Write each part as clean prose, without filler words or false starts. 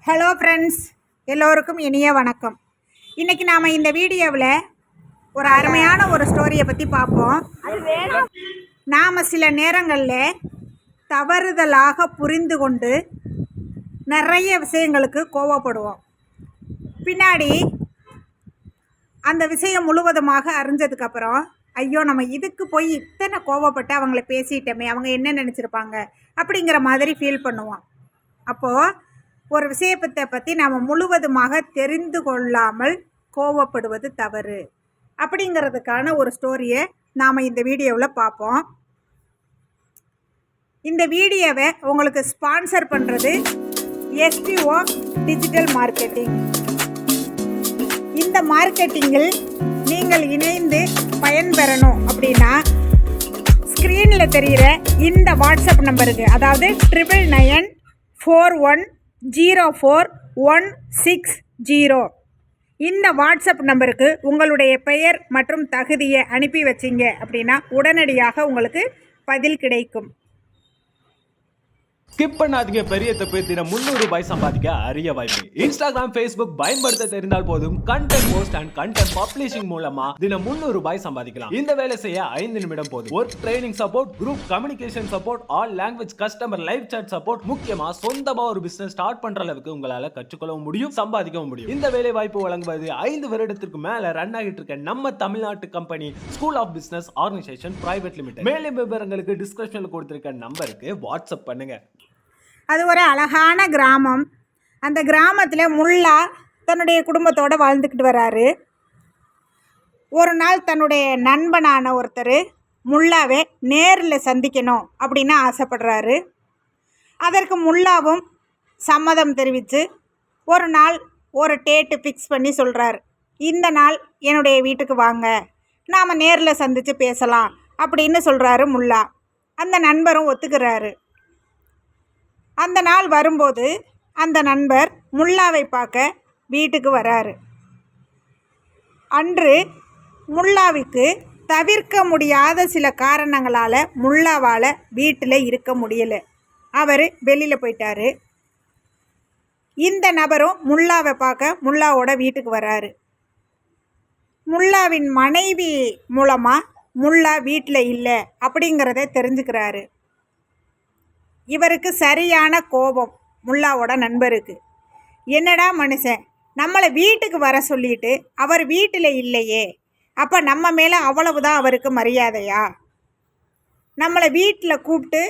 Hello friends, எல்லோருக்கும் இனிய வணக்கம். இன்றைக்கி நாம் இந்த வீடியோவில் ஒரு அருமையான ஒரு ஸ்டோரியை பற்றி பார்ப்போம். நாம் சில நேரங்களில் தவறுதலாக புரிந்து கொண்டு நிறைய விஷயங்களுக்கு கோவப்படுவோம். பின்னாடி அந்த விஷயம் முழுவதுமாக அறிஞ்சதுக்கப்புறம் ஐயோ நம்ம இதுக்கு போய் இத்தனை கோவப்பட்டு அவங்கள பேசிட்டோமே, அவங்க என்ன நினச்சிருப்பாங்க அப்படிங்கிற மாதிரி ஃபீல் பண்ணுவோம். அப்போது ஒரு விஷயத்தை பற்றி நாம் முழுவதுமாக தெரிந்து கொள்ளாமல் கோவப்படுவது தவறு அப்படிங்கிறதுக்கான ஒரு ஸ்டோரியை நாம் இந்த வீடியோவில் பார்ப்போம். இந்த வீடியோவை உங்களுக்கு ஸ்பான்சர் பண்ணுறது STO டிஜிட்டல் மார்க்கெட்டிங். இந்த மார்க்கெட்டிங்கில் நீங்கள் இணைந்து பயன்பெறணும் அப்படின்னா ஸ்க்ரீனில் தெரிகிற இந்த வாட்ஸ்அப் நம்பருக்கு, அதாவது 9994104160, இந்த வாட்ஸ்அப் நம்பருக்கு உங்களுடைய பெயர் மற்றும் தகுதியை அனுப்பி வச்சிங்க அப்படின்னா உடனடியாக உங்களுக்கு பதில் கிடைக்கும். ஸ்கிப் பண்ணாதீங்க. பெரிய தப்பு. தினம் 300 ரூபாய் சம்பாதிக்க அரிய வாய்ப்பு. இன்ஸ்டாகிராம், Facebook பயன்படுத்த தெரிந்தால் போதும். Content post and content publishing மூலமா தினம் 300 ரூபாய் சம்பாதிக்கலாம். இந்த வேலை செய்ய 5 நிமிடம் போதும். Work training support, group communication support, all language customer live chat support, முக்கியமா சொந்தமா ஒரு பிசினஸ் ஸ்டார்ட் பண்ற அளவுக்கு உங்களால கற்றுக்கொள்ளவும் முடியும், சம்பாதிக்கவும் முடியும். இந்த வேலை வாய்ப்பு வழங்குவது 5 வருடத்திற்கு மேல ரன் ஆகிட்டு இருக்க நம்ம தமிழ்நாட்டு company school of business organisation private limited. மேலும் விவரங்களுக்கு டிஸ்கிரிப்ஷன்ல கொடுத்திருக்க நம்பருக்கு வாட்ஸ்அப் பண்ணுங்க. அது ஒரு அழகான கிராமம். அந்த கிராமத்தில் முல்லா தன்னுடைய குடும்பத்தோடு வாழ்ந்துக்கிட்டு வராரு. ஒரு நாள் தன்னுடைய நண்பனான ஒருத்தர் முல்லாவை நேரில் சந்திக்கணும் அப்படின்னு ஆசைப்படுறாரு. அதற்கு முல்லாவும் சம்மதம் தெரிவித்து ஒரு நாள் ஒரு டேட்டு ஃபிக்ஸ் பண்ணி சொல்கிறார். இந்த நாள் என்னுடைய வீட்டுக்கு வாங்க, நாம் நேரில் சந்தித்து பேசலாம் அப்படின்னு சொல்கிறாரு முல்லா. அந்த நண்பரும் ஒத்துக்கிறாரு. அந்த நாள் வரும்போது அந்த நண்பர் முல்லாவை பார்க்க வீட்டுக்கு வராரு. அன்று முல்லாவுக்கு தவிர்க்க முடியாத சில காரணங்களால் முல்லாவால் வீட்டில் இருக்க முடியலை. அவர் வெளியில் போயிட்டார். இந்த நபரும் முல்லாவை பார்க்க முல்லாவோட வீட்டுக்கு வராரு. முல்லாவின் மனைவி மூலமாக முல்லா வீட்டில் இல்லை அப்படிங்கிறத தெரிஞ்சுக்கிறாரு. இவருக்கு சரியான கோபம் முல்லாவோட நண்பருக்கு. என்னடா மனுஷன், நம்மளை வீட்டுக்கு வர சொல்லிட்டு அவர் வீட்டில் இல்லையே, அப்போ நம்ம மேலே அவ்வளவுதான் அவருக்கு மரியாதையா? நம்மளை வீட்டில் கூப்பிட்டு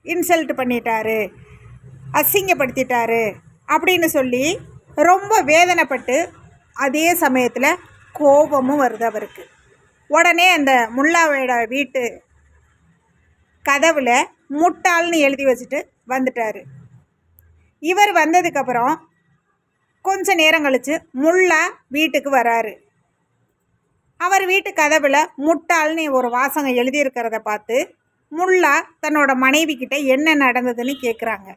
இன்சல்ட் பண்ணிட்டாரு, அசிங்கப்படுத்திட்டாரு அப்படின்னு சொல்லி ரொம்ப வேதனைப்பட்டு அதே சமயத்தில் கோபமும் வருது அவருக்கு. உடனே அந்த முல்லாவோட வீட்டு கதவில் முட்டாள்னு எழுதி வச்சுட்டு வந்துட்டார். இவர் வந்ததுக்கப்புறம் கொஞ்ச நேரம் கழித்து முல்லா வீட்டுக்கு வராரு. அவர் வீட்டு கதவில் முட்டாள்னு ஒரு வாசகம் எழுதியிருக்கிறத பார்த்து முல்லா தன்னோட மனைவிக்கிட்ட என்ன நடந்ததுன்னு கேட்குறாங்க.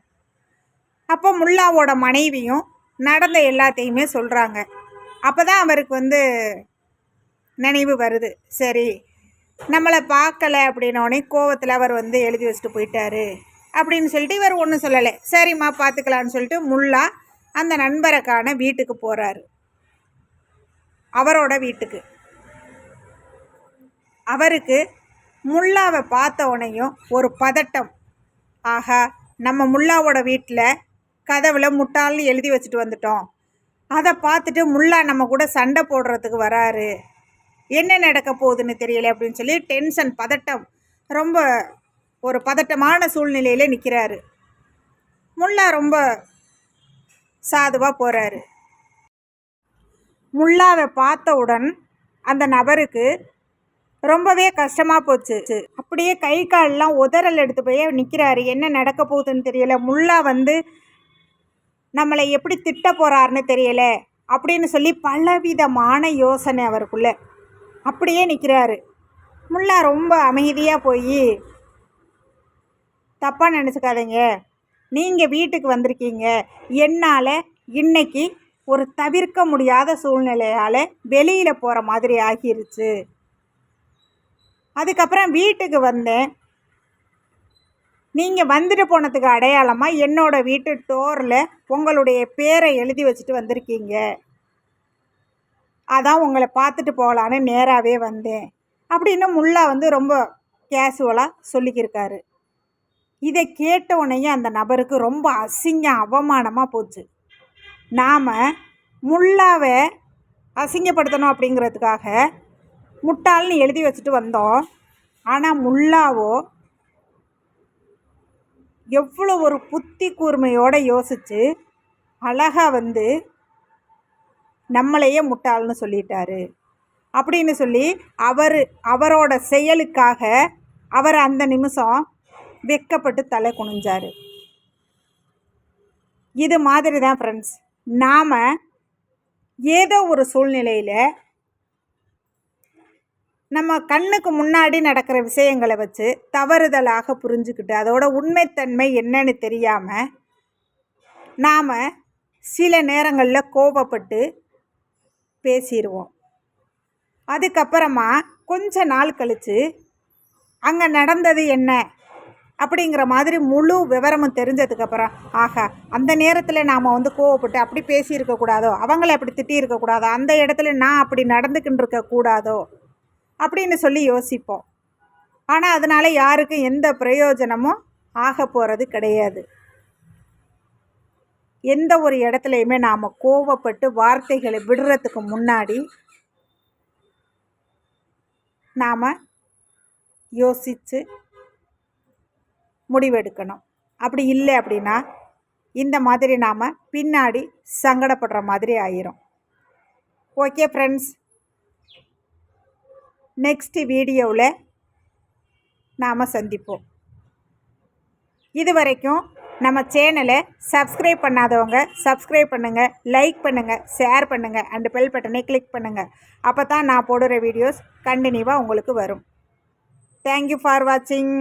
அப்போ முல்லாவோட மனைவியும் நடந்த எல்லாத்தையுமே சொல்கிறாங்க. அப்போ தான் அவருக்கு நினைவு வருது. சரி, நம்மளை பார்க்கலை அப்படின்னோடனே கோவத்தில் அவர் எழுதி வச்சுட்டு போயிட்டாரு அப்படின்னு சொல்லிட்டு இவர் ஒன்றும் சொல்லலை. சரிம்மா பார்த்துக்கலான்னு சொல்லிட்டு முல்லா அந்த நண்பரைக்கான வீட்டுக்கு போகிறாரு. அவரோட வீட்டுக்கு அவருக்கு முல்லாவை பார்த்த உடனேயும் ஒரு பதட்டம். ஆஹா, நம்ம முல்லாவோட வீட்டில் கதவில் முட்டாள்னு எழுதி வச்சுட்டு வந்துட்டோம். அதை பார்த்துட்டு முல்லா நம்ம கூட சண்டை போடுறதுக்கு வராரு, என்ன நடக்க போகுதுன்னு தெரியல அப்படின்னு சொல்லி டென்ஷன், பதட்டம், ரொம்ப ஒரு பதட்டமான சூழ்நிலையில் நிற்கிறாரு. முல்லா ரொம்ப சாதுவாக போகிறாரு. முல்லாவை பார்த்தவுடன் அந்த நபருக்கு ரொம்பவே கஷ்டமாக போச்சு. அப்படியே கை காலெலாம் உதறல் எடுத்து போய் நிற்கிறாரு. என்ன நடக்க போகுதுன்னு தெரியல, முல்லா நம்மளை எப்படி திட்ட போகிறாருன்னு தெரியல அப்படின்னு சொல்லி பலவிதமான யோசனை அவருக்குள்ளே. அப்படியே நிற்கிறாரு. முல்லா ரொம்ப அமைதியாக போய், தப்பாக நினச்சிக்காதீங்க, நீங்கள் வீட்டுக்கு வந்திருக்கீங்க, என்னால் இன்னைக்கு ஒரு தவிர்க்க முடியாத சூழ்நிலையால் வெளியில் போகிற மாதிரி ஆகிருச்சு. அதுக்கப்புறம் வீட்டுக்கு வந்தேன், நீங்கள் வந்துட்டு போனதுக்கு அடையாளமாக என்னோடய வீட்டு டோரில் உங்களுடைய பேரை எழுதி வச்சுட்டு வந்திருக்கீங்க. அதான் உங்களை பார்த்துட்டு போகலான்னு நேராகவே வந்தேன் அப்படின்னு முல்லா வந்து ரொம்ப கேஷுவலாக சொல்லிக்கிருக்காரு. இதை கேட்ட உடனே அந்த நபருக்கு ரொம்ப அவமானமாக போச்சு. நாம் முல்லாவை அசிங்கப்படுத்தணும் அப்படிங்கிறதுக்காக முட்டாள்னு எழுதி வச்சுட்டு வந்தோம். ஆனால் முல்லாவோ எவ்வளோ ஒரு புத்தி கூர்மையோடு யோசித்து அழகாக வந்து நம்மளையே முட்டாள்னு சொல்லிட்டாரு அப்படின்னு சொல்லி அவரோட செயலுக்காக அவர் அந்த நிமிஷம் வெட்கப்பட்டு தலை குனிஞ்சார். இது மாதிரி தான் ஃப்ரெண்ட்ஸ், நாம் ஏதோ ஒரு சூழ்நிலையில் நம்ம கண்ணுக்கு முன்னாடி நடக்கிற விஷயங்களை வச்சு தவறுதலாக புரிஞ்சுக்கிட்டு அதோட உண்மைத்தன்மை என்னன்னு தெரியாமல் நாம் சில நேரங்களில் கோபப்பட்டு பேசிடுவோம். அதுக்கப்புறமா கொஞ்ச நாள் கழித்து அங்கே நடந்தது என்ன அப்படிங்கிற மாதிரி முழு விவரமும் தெரிஞ்சதுக்கப்புறம் ஆகா அந்த நேரத்தில் நாம் வந்து கோவப்பட்டு அப்படி பேசியிருக்கக்கூடாதோ, அவங்கள அப்படி திட்டியிருக்கக்கூடாதோ, அந்த இடத்துல நான் அப்படி நடந்துக்கிட்டு இருக்கக்கூடாதோ அப்படின்னு சொல்லி யோசிப்போம். ஆனால் அதனால் யாருக்கும் எந்த பிரயோஜனமும் ஆக போகிறது கிடையாது. எந்த ஒரு இடத்துலையுமே நாம் கோவப்பட்டு வார்த்தைகளை விடுறதுக்கு முன்னாடி நாம் யோசித்து முடிவெடுக்கணும். அப்படி இல்லை அப்படின்னா இந்த மாதிரி நாம் பின்னாடி சங்கடப்படுற மாதிரி ஆயிரும். ஓகே ஃப்ரெண்ட்ஸ், நெக்ஸ்ட் வீடியோவில் நாம் சந்திப்போம். இது வரைக்கும் நம்ம சேனலை சப்ஸ்கிரைப் பண்ணாதவங்க சப்ஸ்கிரைப் பண்ணுங்கள், லைக் பண்ணுங்கள், ஷேர் பண்ணுங்கள் அண்ட் பெல் பட்டனை கிளிக் பண்ணுங்கள். அப்போ தான் நான் போடுற வீடியோஸ் கண்டினியூவாக உங்களுக்கு வரும். தேங்க்யூ ஃபார் வாட்சிங்.